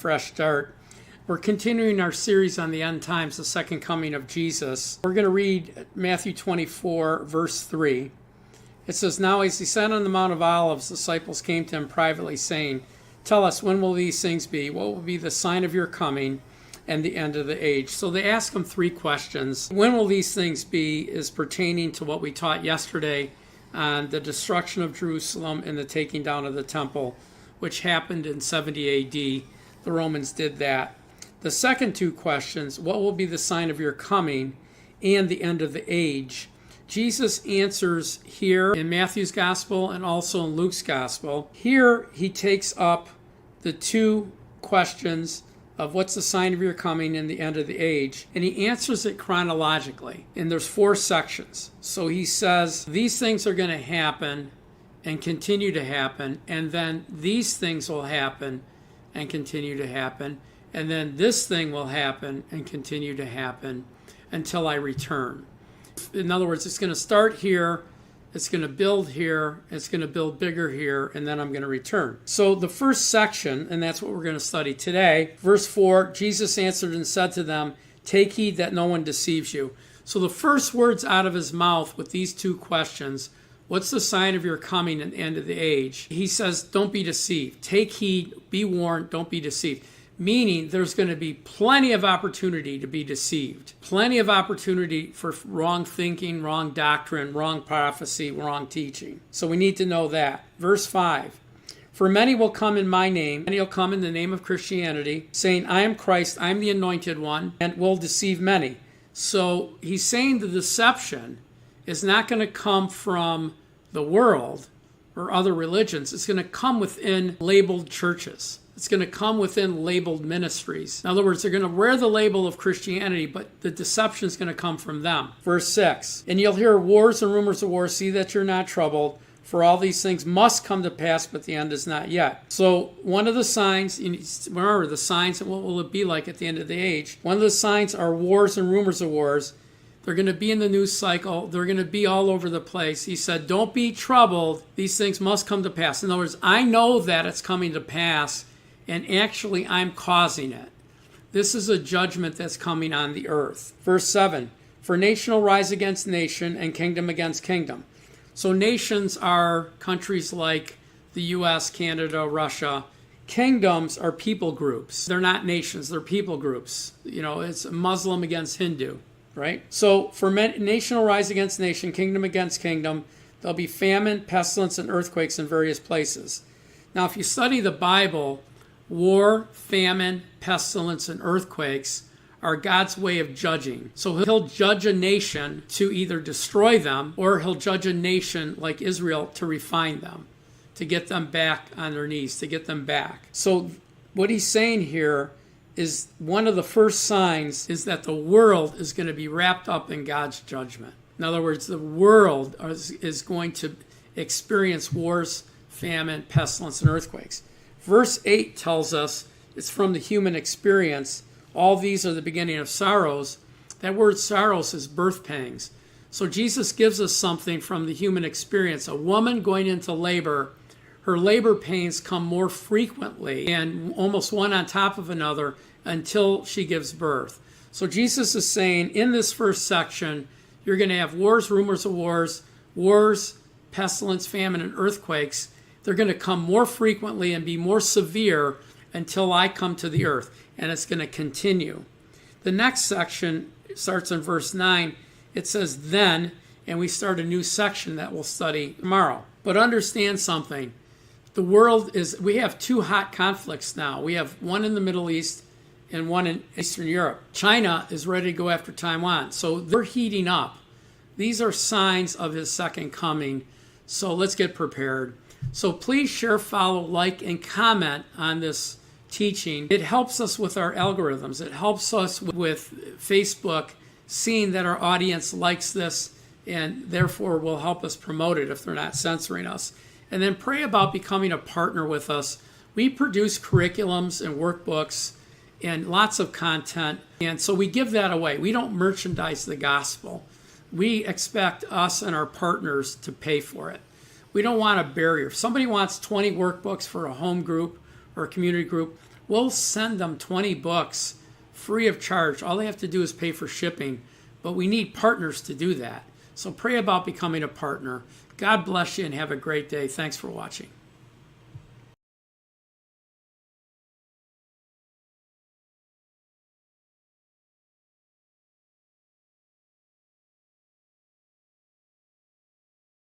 fresh start. We're continuing our series on the end times, the second coming of Jesus. We're going to read Matthew 24, verse 3. It says, "Now as he sat on the Mount of Olives, the disciples came to him privately, saying, 'Tell us, when will these things be? What will be the sign of your coming and the end of the age?'" So they ask him three questions. When will these things be is pertaining to what we taught yesterday on the destruction of Jerusalem and the taking down of the temple, which happened in 70 AD. The Romans did that. The second two questions, what will be the sign of your coming and the end of the age? Jesus answers here in Matthew's gospel and also in Luke's gospel. Here he takes up the two questions of what's the sign of your coming and the end of the age, and he answers it chronologically. And there's four sections. So he says these things are going to happen and continue to happen, and then these things will happen and continue to happen, and then this thing will happen and continue to happen until I return. In other words, it's going to start here, it's going to build here, it's going to build bigger here, and then I'm going to return. So the first section, and that's what we're going to study today, verse 4, Jesus answered and said to them, "Take heed that no one deceives you." So the first words out of his mouth with these two questions, what's the sign of your coming and the end of the age? He says, don't be deceived. Take heed, be warned, don't be deceived. Meaning there's going to be plenty of opportunity to be deceived. Plenty of opportunity for wrong thinking, wrong doctrine, wrong prophecy, wrong teaching. So we need to know that. Verse 5, "For many will come in my name," many will come in the name of Christianity, saying, "I am Christ, I am the anointed one," and will deceive many. So he's saying the deception is not going to come from the world or other religions. It's going to come within labeled churches. It's going to come within labeled ministries. In other words, they're going to wear the label of Christianity, but the deception is going to come from them. Verse 6, "And you'll hear wars and rumors of wars. See that you're not troubled, for all these things must come to pass, but the end is not yet." So one of the signs, remember the signs and what will it be like at the end of the age? One of the signs are wars and rumors of wars. They're going to be in the news cycle. They're going to be all over the place. He said, don't be troubled. These things must come to pass. In other words, I know that it's coming to pass, and actually I'm causing it. This is a judgment that's coming on the earth. Verse 7, "For nation will rise against nation and kingdom against kingdom." So nations are countries like the US, Canada, Russia. Kingdoms are people groups. They're not nations, they're people groups. It's Muslim against Hindu, right? So for nation will rise against nation, kingdom against kingdom. There'll be famine, pestilence, and earthquakes in various places. Now, if you study the Bible, war, famine, pestilence, and earthquakes are God's way of judging. So he'll judge a nation to either destroy them, or he'll judge a nation like Israel to refine them, to get them back on their knees, to get them back. So what he's saying here is one of the first signs is that the world is going to be wrapped up in God's judgment. In other words, the world is going to experience wars, famine, pestilence, and earthquakes. Verse 8 tells us it's from the human experience. All these are the beginning of sorrows. That word sorrows is birth pangs. So Jesus gives us something from the human experience. A woman going into labor, her labor pains come more frequently and almost one on top of another until she gives birth. So Jesus is saying in this first section, you're going to have wars, rumors of wars, pestilence, famine, and earthquakes. They're going to come more frequently and be more severe until I come to the earth. And it's going to continue. The next section starts in verse 9. It says, "Then," and we start a new section that we'll study tomorrow. But understand something. We have two hot conflicts now. We have one in the Middle East and one in Eastern Europe. China is ready to go after Taiwan. So they're heating up. These are signs of his second coming. So let's get prepared. So please share, follow, like, and comment on this teaching. It helps us with our algorithms. It helps us with Facebook seeing that our audience likes this and therefore will help us promote it if they're not censoring us. And then pray about becoming a partner with us. We produce curriculums and workbooks and lots of content. And so we give that away. We don't merchandise the gospel. We expect us and our partners to pay for it. We don't want a barrier. If somebody wants 20 workbooks for a home group or a community group, We'll send them 20 books free of charge. All they have to do is pay for shipping, but we need partners to do that. So pray about becoming a partner. God bless you and have a great day. Thanks for watching.